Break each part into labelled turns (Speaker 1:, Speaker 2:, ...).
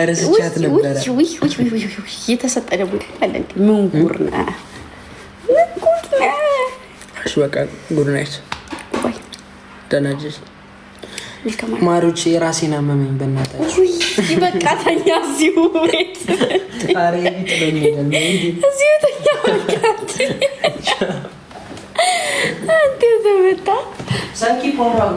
Speaker 1: ረስቻት ነበረ።
Speaker 2: የተሰጠ ደግሞ አለ ምን ጉር ነህ? ምን ጉር ነህ?
Speaker 1: እሺ በቃ ጉድ ናይት። ደህና ነሽ? ማሮቼ የራሴን አመመኝ በእናታችሁ።
Speaker 2: በቃ ተኛ እዚሁ ቤት።
Speaker 1: ኧረ ይጥለኛል
Speaker 2: እዚሁ ተኛ። አንተ ዘመታ
Speaker 1: ሳኪ ፖራው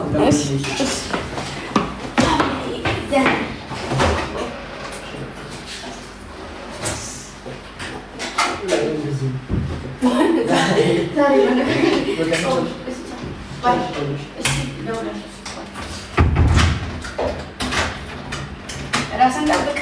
Speaker 2: ራስን ጠብቅ።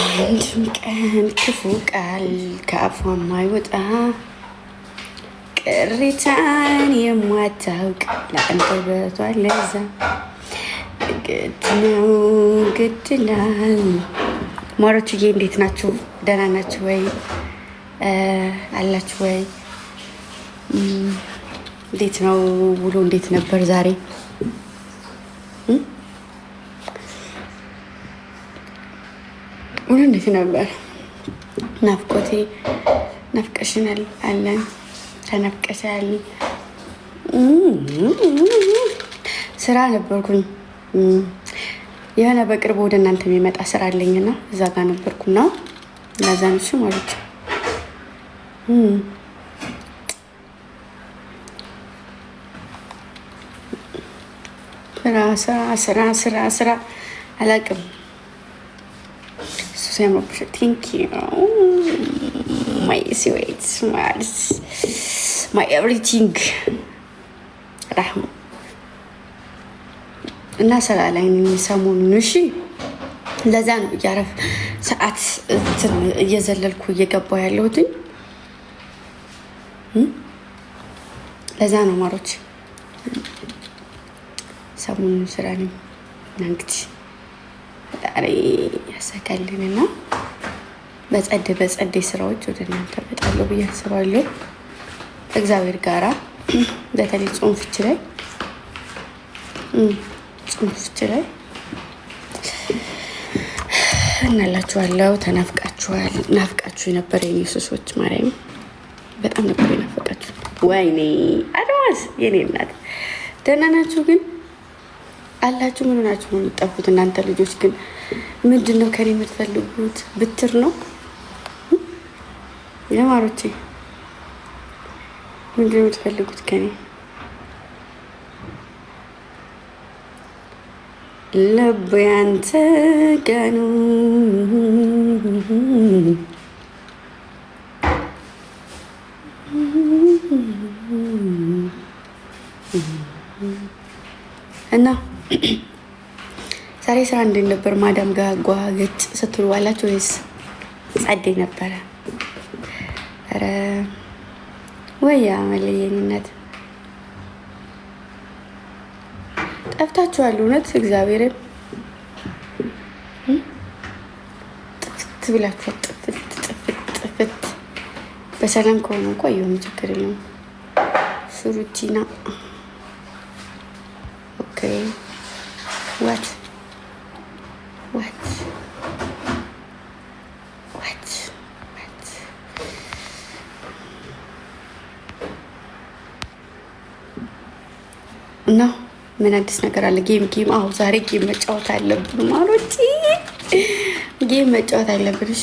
Speaker 2: አንድም ቀን ክፉ ቃል ከአፏ የማይወጣ ቅሬታን የማታውቅ ለአንደበቷ ለዛ ግድ ነው ግድ ይላል። ማሮችዬ እንዴት ናችሁ? ደህና ናችሁ ወይ? አላችሁ ወይ? እንዴት ነው ውሎ? እንዴት ነበር ዛሬ? ውሎ እንዴት ነበር? ናፍቆቴ ናፍቀሽናል አለን። ተናፍቀሻል። ስራ ነበርኩኝ። የሆነ በቅርቡ ወደ እናንተ የሚመጣ ስራ አለኝና እዛ ጋር ነበርኩና ለዛ ነሽ ማለት ስራ አላውቅም። እሱ ሲያመብሽ ቲንክ ዩ ማይ ስዌት ማይ ኤቭሪቲንግ ራህሙ እና ስራ ላይ ሰሞኑን። እሺ ለዛ ነው እያረፍ ሰዓት እየዘለልኩ እየገባሁ ያለሁት። ለዛ ነው ማሮች ሰሞኑን ስራ ነኝ። እንግዲህ ፈጣሪ ያሳካልንና በጸደ ስራዎች ወደ እናንተ እመጣለሁ ብዬ አስባለሁ እግዚአብሔር ጋራ። በተለይ ጾም ፍች ላይ እናላችኋለሁ። ተናፍቃችኋል። ናፍቃችሁ የነበረ የኔ ሱሶች ማርያም በጣም ነበር የናፈቃችሁ። ወይኔ አድማስ የኔ እናት ደህና ናችሁ ግን አላችሁ? ምን ሆናችሁ ነው የምትጠፉት እናንተ ልጆች? ግን ምንድን ነው ከኔ የምትፈልጉት? ብትር ነው የማሮቼ? ምንድን ነው የምትፈልጉት ከኔ? ልብ ያንተ ጋኑ እና ዛሬ ስራ እንዴት ነበር? ማዳም ጋር ጓገጭ ስትሉ ዋላችሁ ወይስ ጸዴ ነበረ? ኧረ ወያ መለየኝነት ጠፍታችኋል። እውነት እግዚአብሔርን ጥፍት ብላችኋል። ጥፍት በሰላም ከሆነ እንኳ የሆነ ችግር የለውም። ሱሩቲና ኦኬ ዋት እና ምን አዲስ ነገር አለ? ጌም አዎ ዛሬ ጌም መጫወት አለብን ማሮቼ፣ ጌም መጫወት አለብን። እሺ